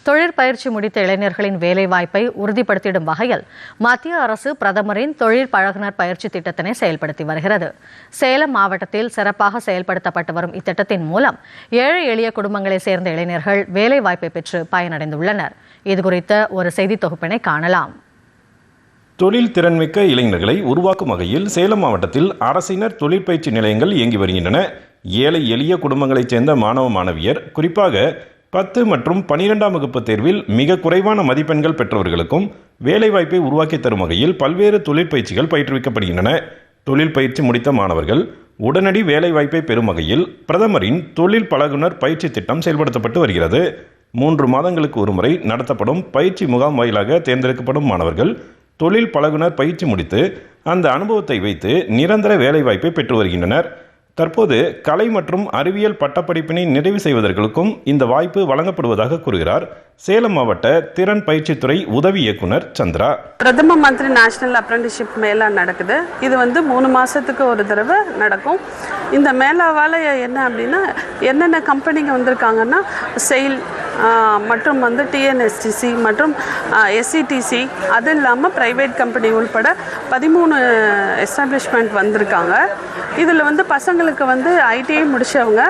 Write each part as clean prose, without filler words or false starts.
தொழிற்பயிற்சி முடித்த இளைஞர்களின் வேலைவாய்ப்பை உறுதிப்படுத்திடும் வகையில் மத்திய அரசு பிரதமரின் தொழில் பழகுனர் பயிற்சி திட்டத்தினை செயல்படுத்தி வருகிறது. சேலம் மாவட்டத்தில் சிறப்பாக செயல்படுத்தப்பட்டு வரும் இத்திட்டத்தின் மூலம் ஏழை எளிய குடும்பங்களைச் சேர்ந்த இளைஞர்கள் வேலைவாய்ப்பை பெற்று பயனடைந்துள்ளனர். இதுகுறித்த ஒரு செய்தி தொகுப்பினை காணலாம். தொழில் திறன்மிக்க இளைஞர்களை உருவாக்கும் வகையில் சேலம் மாவட்டத்தில் அரசினர் தொழிற்பயிற்சி நிலையங்கள் இயங்கி வருகின்றன. ஏழை எளிய குடும்பங்களைச் சேர்ந்த மாணவ மாணவியர், குறிப்பாக 10 மற்றும் 12ஆம் வகுப்பு தேர்வில் மிக குறைவான மதிப்பெண்கள் பெற்றவர்களுக்கும் வேலைவாய்ப்பை உருவாக்கி தரும் வகையில் பல்வேறு தொழிற்பயிற்சிகள் பயிற்றுவிக்கப்படுகின்றன. தொழில் பயிற்சி முடித்த மாணவர்கள் உடனடி வேலைவாய்ப்பை பெறும் வகையில் பிரதமரின் தொழில் பழகுனர் பயிற்சி திட்டம் செயல்படுத்தப்பட்டு வருகிறது. 3 மாதங்களுக்கு ஒருமுறை நடத்தப்படும் பயிற்சி முகாம் வாயிலாக தேர்ந்தெடுக்கப்படும் மாணவர்கள் தொழில் பழகுனர் பயிற்சி முடித்து அந்த அனுபவத்தை வைத்து நிரந்தர வேலைவாய்ப்பை பெற்று வருகின்றனர். தற்போது கலை மற்றும் அறிவியல் பட்டப்படிப்பினை நிறைவு செய்வதற்கும் இந்த வாய்ப்பு வழங்கப்படுவதாக கூறுகிறார் சேலம் மாவட்ட திறன் பயிற்சித்துறை உதவி இயக்குனர் சந்திரா. பிரதம மந்திரி நேஷனல் அப்ரெண்டிஸ்ஷிப் மேளா நடக்குது. இது 3 மாதத்துக்கு ஒரு தடவை நடக்கும். இந்த மேளாவால் என்ன அப்படின்னா, என்னென்ன கம்பெனிங்க வந்திருக்காங்கன்னா செயில் மற்றும் டிஎன்எஸ்டிசி மற்றும் எஸ்சிடிசி, அது இல்லாமல் ப்ரைவேட் கம்பெனி உள்பட 13 எஸ்டாப்ளிஷ்மெண்ட் வந்திருக்காங்க. இதில் பசங்களுக்கு ஐடிஐ முடித்தவங்க,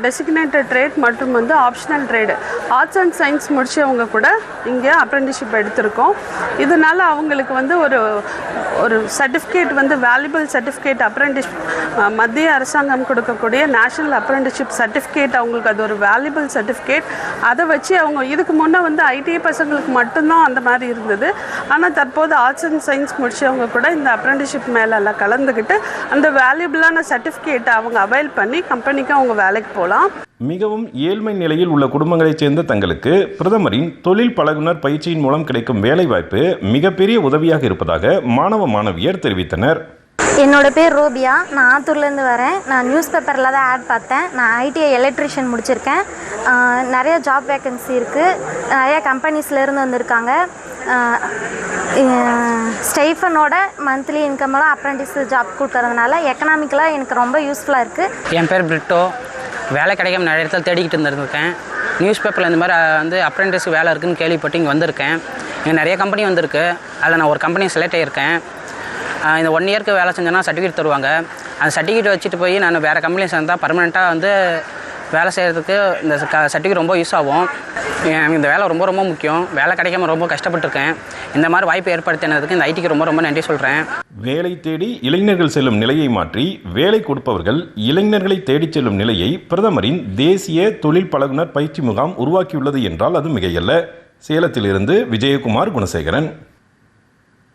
டெசிக்னேட்டட் ட்ரேட் மற்றும் optional trade, arts and science முடித்தவங்க கூட இங்கே அப்ரெண்டிஸ்ஷிப் எடுத்திருக்கோம். இதனால் அவங்களுக்கு ஒரு சர்டிஃபிகேட் வேல்யூபிள் சர்டிஃபிகேட் அப்ரெண்டிஸ் மத்திய அரசாங்கம் கொடுக்கக்கூடிய நேஷனல் அப்ரெண்டிஸ்ஷிப் சர்டிஃபிகேட், அவங்களுக்கு அது ஒரு வேல்யூபிள் சர்டிஃபிகேட். அதை வச்சு அவங்க இதுக்கு முன்னே ஐடிஐ பசங்களுக்கு மட்டும்தான் அந்த மாதிரி இருந்தது. ஆனால் தற்போது ஆர்ட்ஸ் அண்ட் சயின்ஸ் முடித்தவங்க கூட இந்த அப்ரெண்டிஸ்ஷிப் மேலெல்லாம் கலந்துக்கிட்டு அந்த வேல்யூபிளான சர்டிஃபிகேட்டை அவங்க அவைல் பண்ணி கம்பெனிக்கு அவங்க வேலைக்கு போகலாம். மிகவும் ஏழ்மை நிலையில் உள்ள குடும்பங்களைச் சேர்ந்த தங்களுக்கு பிரதமரின் தொழில் பழகுனர் பயிற்சியின் மூலம் கிடைக்கும் வேலைவாய்ப்பு மிகப்பெரிய உதவியாக இருப்பதாக மாணவ மாணவியர் தெரிவித்தனர். என்னோட பேர் ரோபியா. நான் ஆத்தூர்லேருந்து வரேன். நான் நியூஸ் பேப்பரில் தான் ஆட் பார்த்தேன். நான் ஐடிஐ எலக்ட்ரிஷியன் முடிச்சிருக்கேன். நிறைய ஜாப் வேக்கன்சி இருக்குது. நிறைய கம்பெனிஸ்லேருந்து வந்திருக்காங்க. ஸ்டைஃபனோட மந்த்லி இன்கமெல்லாம் அப்ரெண்டிஸ் ஜாப் கொடுக்கறதுனால எக்கனாமிக்கலாக எனக்கு ரொம்ப யூஸ்ஃபுல்லாக இருக்குது. என் பேர் பிரிட்டோ. வேலை கிடைக்காம நிறைய இடத்துல தேடிக்கிட்டு இருந்திருக்கேன். நியூஸ் பேப்பரில் இந்த மாதிரி அப்ரெண்டிஸ் வேலை இருக்குதுன்னு கேள்விப்பட்டு இங்கே வந்திருக்கேன். இங்கே நிறைய கம்பெனி வந்திருக்கு. அதில் நான் ஒரு கம்பெனி செலக்ட் ஆகியிருக்கேன். இந்த 1 இயருக்கு வேலை செஞ்சேன்னா சர்டிஃபிகேட் தருவாங்க. அந்த சர்டிஃபிகேட் வச்சுட்டு போய் நான் வேறு கம்பெனி சேர்ந்தால் பர்மனெண்ட்டாக வேலை செய்கிறதுக்கு இந்த சர்டிஃபிகேட் ரொம்ப யூஸ் ஆகும். எனக்கு இந்த வேலை ரொம்ப முக்கியம். வேலை கிடைக்காம ரொம்ப கஷ்டப்பட்டுருக்கேன். இந்த மாதிரி வாய்ப்பு ஏற்படுத்தினதுக்கு இந்த ஐடிக்கு ரொம்ப நன்றி சொல்கிறேன். வேலை தேடி இளைஞர்கள் செல்லும் நிலையை மாற்றி வேலை கொடுப்பவர்கள் இளைஞர்களை தேடிச் செல்லும் நிலையை பிரதமரின் தேசிய தொழில் பழகுனர் பயிற்சி முகாம் உருவாக்கியுள்ளது என்றால் அது மிகையல்ல. சேலத்திலிருந்து விஜயகுமார் குணசேகரன்.